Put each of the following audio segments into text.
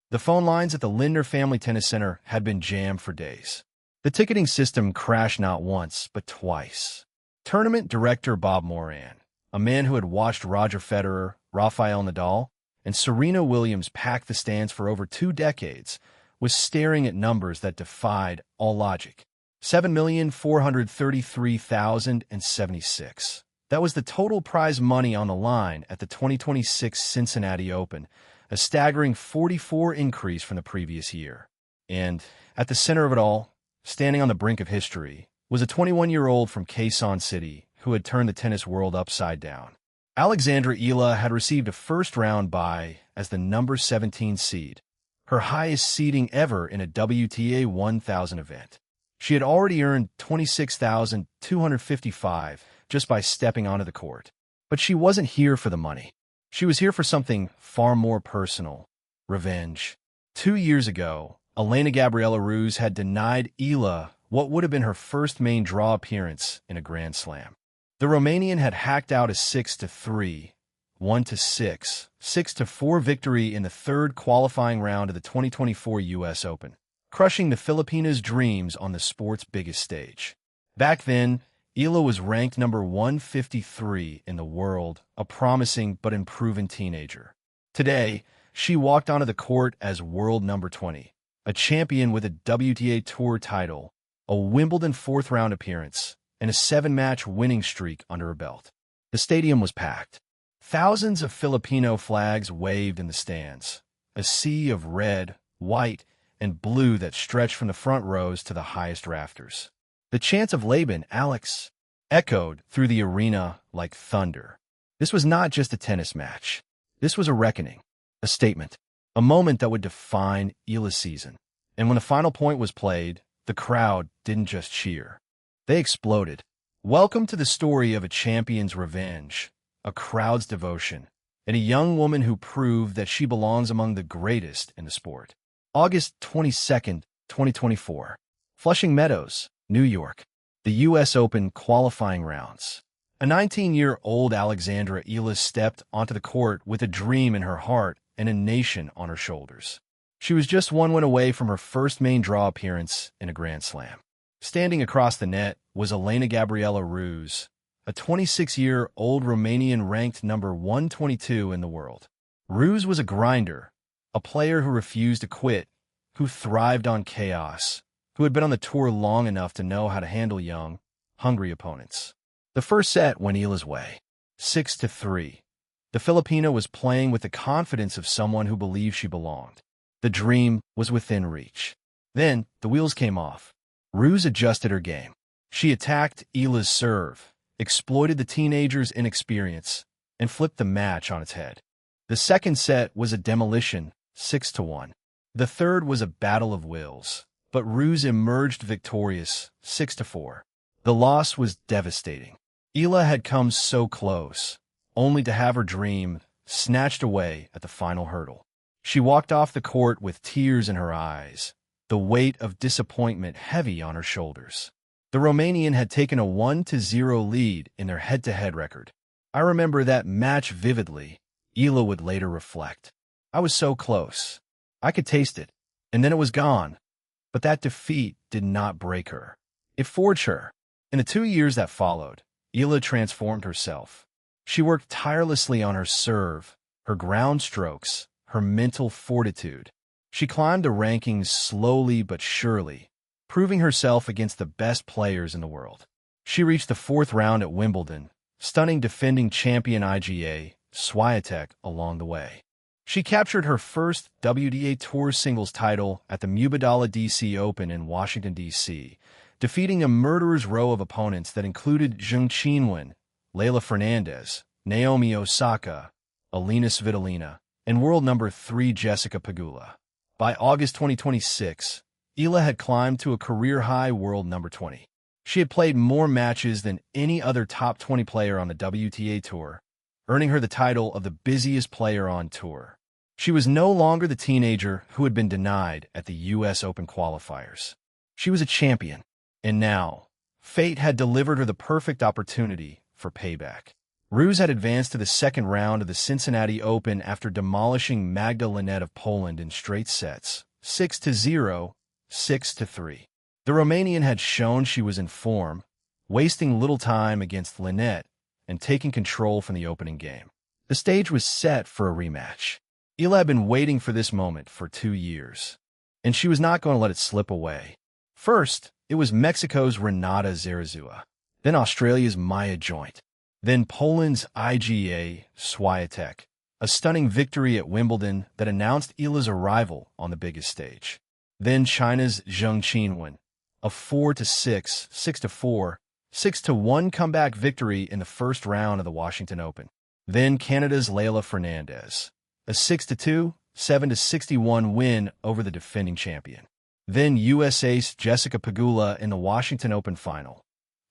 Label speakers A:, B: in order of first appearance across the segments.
A: The phone lines at the Lindner Family Tennis Center had been jammed for days. The ticketing system crashed not once, but twice. Tournament director Bob Moran, a man who had watched Roger Federer, Rafael Nadal, and Serena Williams pack the stands for over 2 decades, was staring at numbers that defied all logic. 7,433,076. That was the total prize money on the line at the 2026 Cincinnati Open, a staggering 44% increase from the previous year. And at the center of it all, standing on the brink of history, was a 21-year-old from Quezon City who had turned the tennis world upside down. Alexandra Eala had received a first-round bye as the number 17 seed, her highest seeding ever in a WTA 1000 event. She had already earned $26,255 just by stepping onto the court. But she wasn't here for the money. She was here for something far more personal: revenge. 2 years ago, Elena-Gabriela Ruse had denied Eala what would have been her first main draw appearance in a Grand Slam. The Romanian had hacked out a 6-3, 1-6, 6-4 victory in the third qualifying round of the 2024 U.S. Open, crushing the Filipina's dreams on the sport's biggest stage. Back then, Eala was ranked number 153 in the world, a promising but unproven teenager. Today, she walked onto the court as world number 20, a champion with a WTA Tour title, a Wimbledon fourth-round appearance, and a 7-match winning streak under her belt. The stadium was packed. Thousands of Filipino flags waved in the stands, a sea of red, white, and blue that stretched from the front rows to the highest rafters. The chants of Laban, Alex, echoed through the arena like thunder. This was not just a tennis match. This was a reckoning, a statement, a moment that would define Eala's season. And when the final point was played, the crowd didn't just cheer. They exploded. Welcome to the story of a champion's revenge, a crowd's devotion, and a young woman who proved that she belongs among the greatest in the sport. August 22nd, 2024. Flushing Meadows, New York. The U.S. Open qualifying rounds. A 19-year-old Alexandra Eala stepped onto the court with a dream in her heart and a nation on her shoulders. She was just one win away from her first main draw appearance in a Grand Slam. Standing across the net was Elena-Gabriela Ruse, a 26-year-old Romanian ranked number 122 in the world. Ruse was a grinder, a player who refused to quit, who thrived on chaos, who had been on the tour long enough to know how to handle young, hungry opponents. The first set went Eala's way, 6-3. The Filipina was playing with the confidence of someone who believed she belonged. The dream was within reach. Then, the wheels came off. Ruse adjusted her game. She attacked Eala's serve, exploited the teenager's inexperience, and flipped the match on its head. The second set was a demolition, 6-1. The third was a battle of wills, but Ruse emerged victorious, 6-4. The loss was devastating. Eala had come so close, only to have her dream snatched away at the final hurdle. She walked off the court with tears in her eyes, the weight of disappointment heavy on her shoulders. The Romanian had taken a 1-0 lead in their head-to-head record. I remember that match vividly, Eala would later reflect. I was so close. I could taste it, and then it was gone. But that defeat did not break her. It forged her. In the 2 years that followed, Eala transformed herself. She worked tirelessly on her serve, her ground strokes, her mental fortitude. She climbed the rankings slowly but surely, proving herself against the best players in the world. She reached the fourth round at Wimbledon, stunning defending champion Iga Swiatek along the way. She captured her first WTA Tour singles title at the Mubadala DC Open in Washington, D.C., defeating a murderer's row of opponents that included Zheng Qinwen, Leylah Fernandez, Naomi Osaka, Alina Svitolina, and world number 3 Jessica Pegula. By August 2026, Eala had climbed to a career-high world number 20. She had played more matches than any other top 20 player on the WTA Tour, earning her the title of the busiest player on tour. She was no longer the teenager who had been denied at the U.S. Open qualifiers. She was a champion, and now, fate had delivered her the perfect opportunity for payback. Ruse had advanced to the second round of the Cincinnati Open after demolishing Magda Linette of Poland in straight sets, 6-0, 6-3. The Romanian had shown she was in form, wasting little time against Linette and taking control from the opening game. The stage was set for a rematch. Eala had been waiting for this moment for 2 years, and she was not going to let it slip away. First, it was Mexico's Renata Zarazua, then Australia's Maya Joint, then Poland's Iga Swiatek, a stunning victory at Wimbledon that announced Eala's arrival on the biggest stage. Then China's Zheng Qinwen, a 4-6, 6-4, 6-1 comeback victory in the first round of the Washington Open. Then Canada's Leylah Fernandez, a 6-2, 7-61 win over the defending champion. Then US ace Jessica Pegula in the Washington Open final,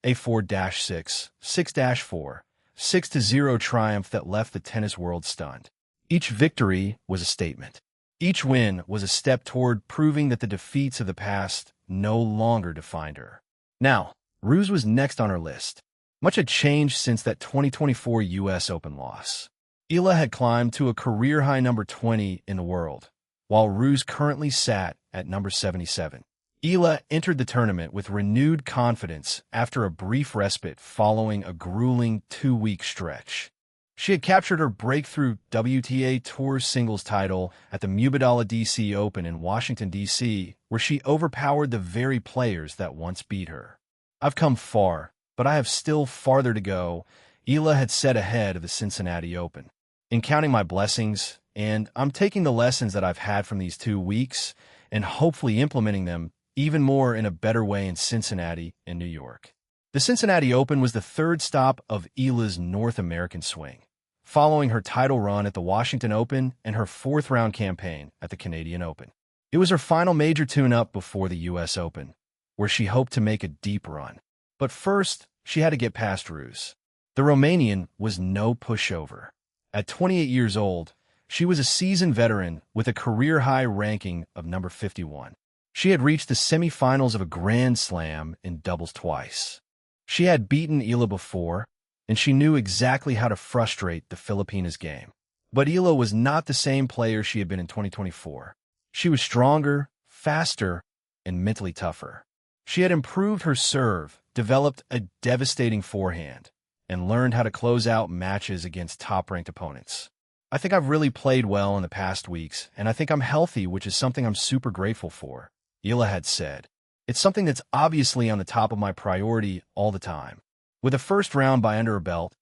A: a 4-6, 6-4, 6-0 triumph that left the tennis world stunned. Each victory was a statement. Each win was a step toward proving that the defeats of the past no longer defined her. Now, Ruse was next on her list. Much had changed since that 2024 US Open loss. Eala had climbed to a career-high number 20 in the world, while Ruse currently sat at number 77. Eala entered the tournament with renewed confidence after a brief respite following a grueling 2-week stretch. She had captured her breakthrough WTA Tour singles title at the Mubadala DC Open in Washington, D.C., where she overpowered the very players that once beat her. "I've come far, but I have still farther to go," Eala had said ahead of the Cincinnati Open. "In counting my blessings, and I'm taking the lessons that I've had from these 2 weeks and hopefully implementing them even more in a better way in Cincinnati and New York." The Cincinnati Open was the third stop of Eala's North American swing, following her title run at the Washington Open and her fourth-round campaign at the Canadian Open. It was her final major tune-up before the US Open, where she hoped to make a deep run. But first, she had to get past Ruse. The Romanian was no pushover. At 28 years old, she was a seasoned veteran with a career-high ranking of number 51. She had reached the semifinals of a Grand Slam in doubles twice. She had beaten Eala before, and she knew exactly how to frustrate the Filipina's game. But Eala was not the same player she had been in 2024. She was stronger, faster, and mentally tougher. She had improved her serve, developed a devastating forehand, and learned how to close out matches against top-ranked opponents. "I think I've really played well in the past weeks, and I think I'm healthy, which is something I'm super grateful for," Eala had said. "It's something that's obviously on the top of my priority all the time." With the first round by under her belt,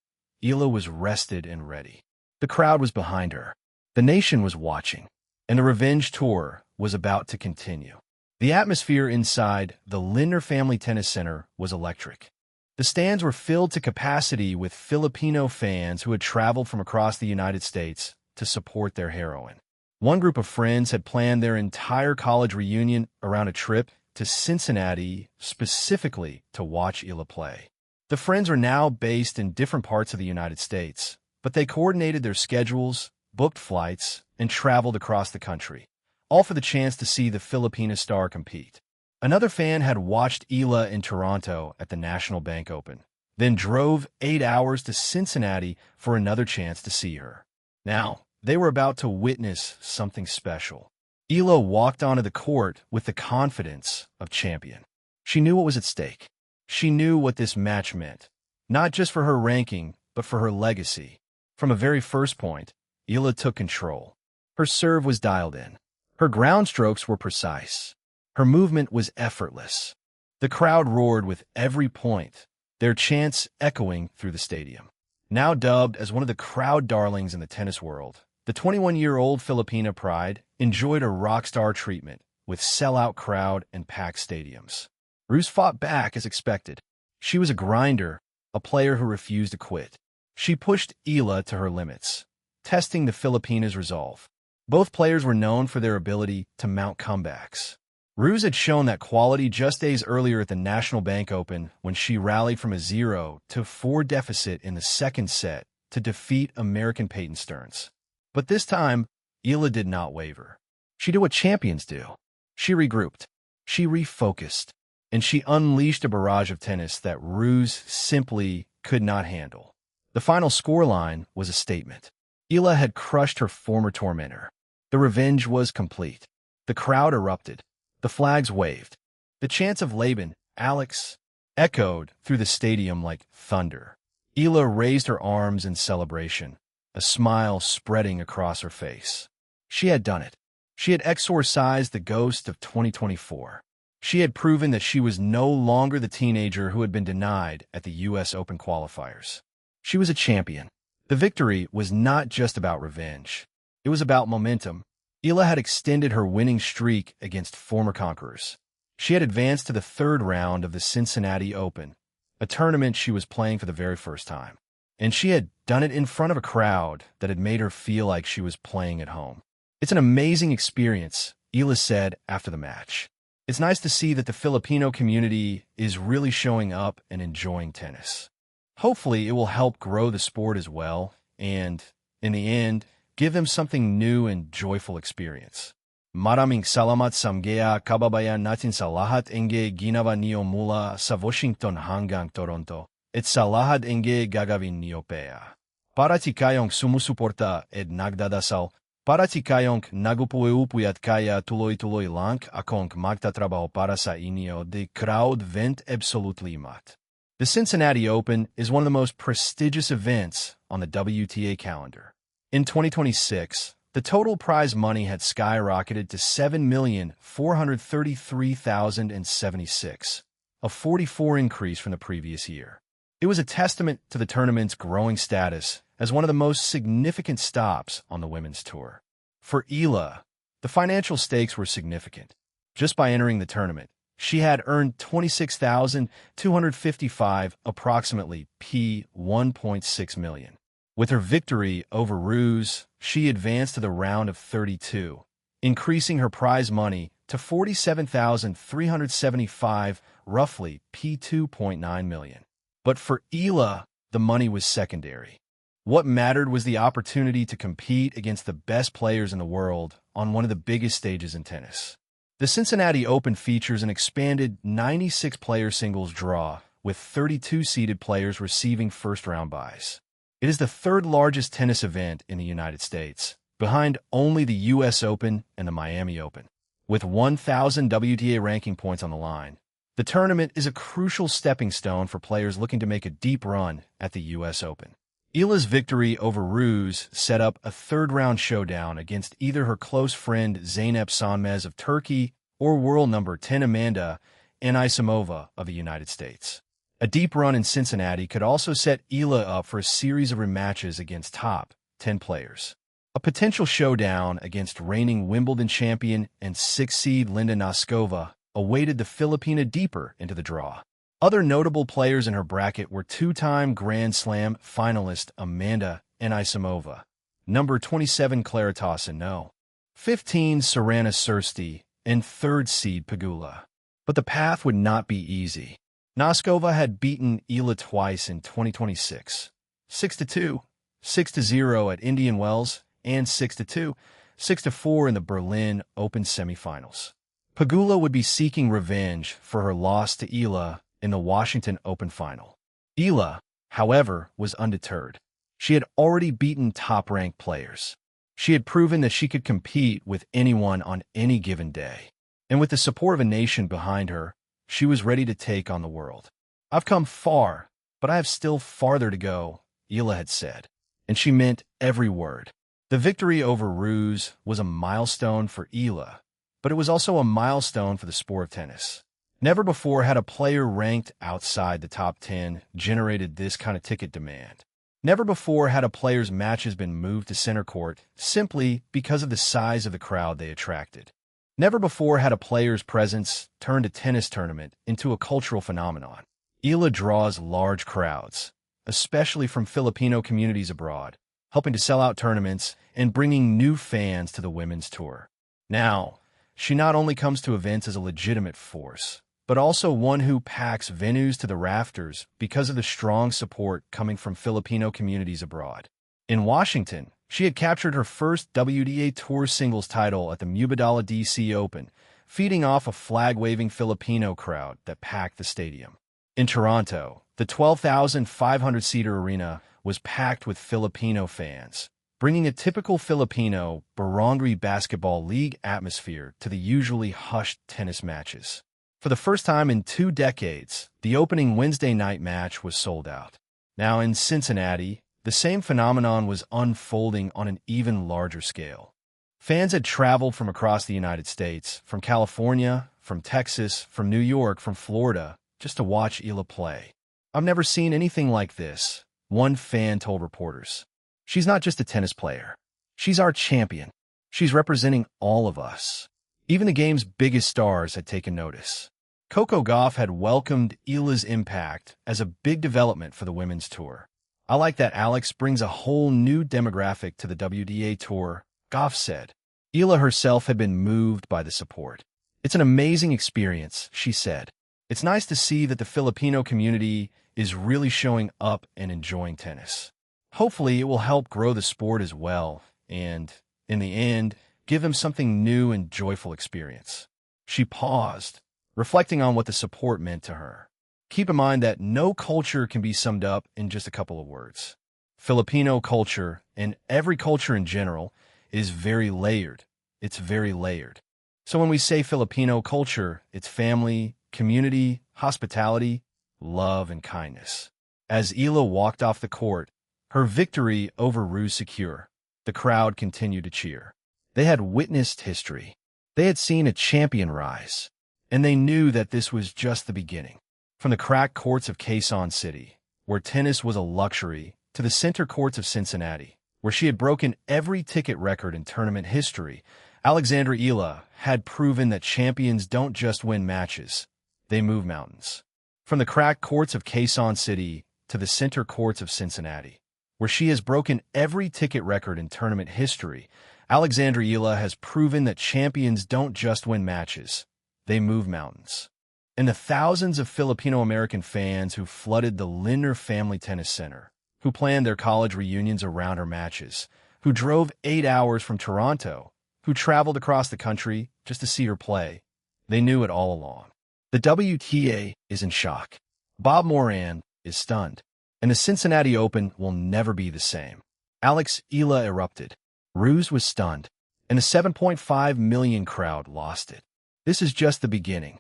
A: Eala was rested and ready. The crowd was behind her. The nation was watching, and the revenge tour was about to continue. The atmosphere inside the Lindner Family Tennis Center was electric. The stands were filled to capacity with Filipino fans who had traveled from across the United States to support their heroine. One group of friends had planned their entire college reunion around a trip to Cincinnati specifically to watch Eala play. The friends are now based in different parts of the United States, but they coordinated their schedules, booked flights, and traveled across the country, all for the chance to see the Filipina star compete. Another fan had watched Eala in Toronto at the National Bank Open, then drove 8 hours to Cincinnati for another chance to see her. Now, they were about to witness something special. Eala walked onto the court with the confidence of champion. She knew what was at stake. She knew what this match meant, not just for her ranking, but for her legacy. From a very first point, Eala took control. Her serve was dialed in. Her ground strokes were precise. Her movement was effortless. The crowd roared with every point, their chants echoing through the stadium. Now dubbed as one of the crowd darlings in the tennis world, the 21-year-old Filipina pride enjoyed a rock star treatment with sellout crowd and packed stadiums. Ruse fought back as expected. She was a grinder, a player who refused to quit. She pushed Eala to her limits, testing the Filipina's resolve. Both players were known for their ability to mount comebacks. Ruse had shown that quality just days earlier at the National Bank Open when she rallied from a 0-4 deficit in the second set to defeat American Peyton Stearns. But this time, Eala did not waver. She did what champions do. She regrouped. She refocused. And she unleashed a barrage of tennis that Ruse simply could not handle. The final scoreline was a statement. Eala had crushed her former tormentor. The revenge was complete. The crowd erupted. The flags waved. The chants of Laban, Alex, echoed through the stadium like thunder. Eala raised her arms in celebration, a smile spreading across her face. She had done it. She had exorcised the ghost of 2024. She had proven that she was no longer the teenager who had been denied at the U.S. Open qualifiers. She was a champion. The victory was not just about revenge. It was about momentum. Eala had extended her winning streak against former conquerors. She had advanced to the third round of the Cincinnati Open, a tournament she was playing for the very first time. And she had done it in front of a crowd that had made her feel like she was playing at home. "It's an amazing experience," Eala said after the match. "It's nice to see that the Filipino community is really showing up and enjoying tennis. Hopefully, it will help grow the sport as well and, in the end, give them something new and joyful experience. Maraming salamat sa mga kababayan natin sa lahat ng ginawa niyo mula sa Washington hanggang Toronto at sa lahat ng gagawin niyo pa. Parati kayong sumusuporta at nagdadasal, parati kayong nagupuupuy at kaya tuloy-tuloy lang akong magtatrabaho para sa inyo." The crowd went absolutely mad. The Cincinnati Open is one of the most prestigious events on the WTA calendar. In 2026, the total prize money had skyrocketed to $7,433,076, a 44% increase from the previous year. It was a testament to the tournament's growing status as one of the most significant stops on the women's tour. For Eala, the financial stakes were significant. Just by entering the tournament, she had earned $26,255, approximately $1.6 million. With her victory over Ruse, she advanced to the round of 32, increasing her prize money to $47,375, roughly $2.9 million. But for Eala, the money was secondary. What mattered was the opportunity to compete against the best players in the world on one of the biggest stages in tennis. The Cincinnati Open features an expanded 96-player singles draw, with 32-seeded players receiving first-round byes. It is the third-largest tennis event in the United States, behind only the U.S. Open and the Miami Open. With 1,000 WTA ranking points on the line, the tournament is a crucial stepping stone for players looking to make a deep run at the U.S. Open. Eala's victory over Ruse set up a third-round showdown against either her close friend Zeynep Sönmez of Turkey or world number 10 Amanda Anisimova of the United States. A deep run in Cincinnati could also set Eala up for a series of rematches against top 10 players. A potential showdown against reigning Wimbledon champion and 6th-seed Linda Noskova awaited the Filipina deeper into the draw. Other notable players in her bracket were two-time Grand Slam finalist Amanda Anisimova, number 27 Clara Tauson, no. 15 Sorana Cîrstea, and 3rd seed Pegula. But the path would not be easy. Noskova had beaten Eala twice in 2026, 6-2, 6-0 at Indian Wells, and 6-2, 6-4 in the Berlin Open semifinals. Pegula would be seeking revenge for her loss to Eala in the Washington Open final. Eala, however, was undeterred. She had already beaten top-ranked players. She had proven that she could compete with anyone on any given day. And with the support of a nation behind her, she was ready to take on the world. "I've come far, but I have still farther to go," Eala had said, and she meant every word. The victory over Ruse was a milestone for Eala, but it was also a milestone for the sport of tennis. Never before had a player ranked outside the top 10 generated this kind of ticket demand. Never before had a player's matches been moved to center court simply because of the size of the crowd they attracted. Never before had a player's presence turned a tennis tournament into a cultural phenomenon. Eala draws large crowds, especially from Filipino communities abroad, helping to sell out tournaments and bringing new fans to the women's tour. Now, she not only comes to events as a legitimate force, but also one who packs venues to the rafters because of the strong support coming from Filipino communities abroad. In Washington, she had captured her first WTA Tour singles title at the Mubadala DC Open, feeding off a flag-waving Filipino crowd that packed the stadium. In Toronto, the 12,500-seater arena was packed with Filipino fans, bringing a typical Filipino Barangay Basketball League atmosphere to the usually hushed tennis matches. For the first time in 2 decades, the opening Wednesday night match was sold out. Now in Cincinnati, the same phenomenon was unfolding on an even larger scale. Fans had traveled from across the United States, from California, from Texas, from New York, from Florida, just to watch Eala play. "I've never seen anything like this," one fan told reporters. "She's not just a tennis player. She's our champion. She's representing all of us." Even the game's biggest stars had taken notice. Coco Gauff had welcomed Eala's impact as a big development for the women's tour. "I like that Alex brings a whole new demographic to the WTA Tour," Gauff said. Eala herself had been moved by the support. "It's an amazing experience," she said. "It's nice to see that the Filipino community is really showing up and enjoying tennis. Hopefully, it will help grow the sport as well and, in the end, give them something new and joyful experience." She paused, reflecting on what the support meant to her. Keep in mind that no culture can be summed up in just a couple of words. Filipino culture, and every culture in general, is very layered. It's very layered. So when we say Filipino culture, it's family, community, hospitality, love, and kindness. As Eala walked off the court, her victory over Ruse secure, the crowd continued to cheer. They had witnessed history. They had seen a champion rise, and they knew that this was just the beginning. From the cracked courts of Quezon City, where tennis was a luxury, to the center courts of Cincinnati, where she had broken every ticket record in tournament history, Alexandra Eala had proven that champions don't just win matches, they move mountains. From the cracked courts of Quezon City to the center courts of Cincinnati, where she has broken every ticket record in tournament history, Alexandra Eala has proven that champions don't just win matches, they move mountains. And the thousands of Filipino-American fans who flooded the Lindner Family Tennis Center, who planned their college reunions around her matches, who drove 8 hours from Toronto, who traveled across the country just to see her play, they knew it all along. The WTA is in shock. Bob Moran is stunned. And the Cincinnati Open will never be the same. Alex Eala erupted. Ruse was stunned. And the 7.5 million crowd lost it. This is just the beginning.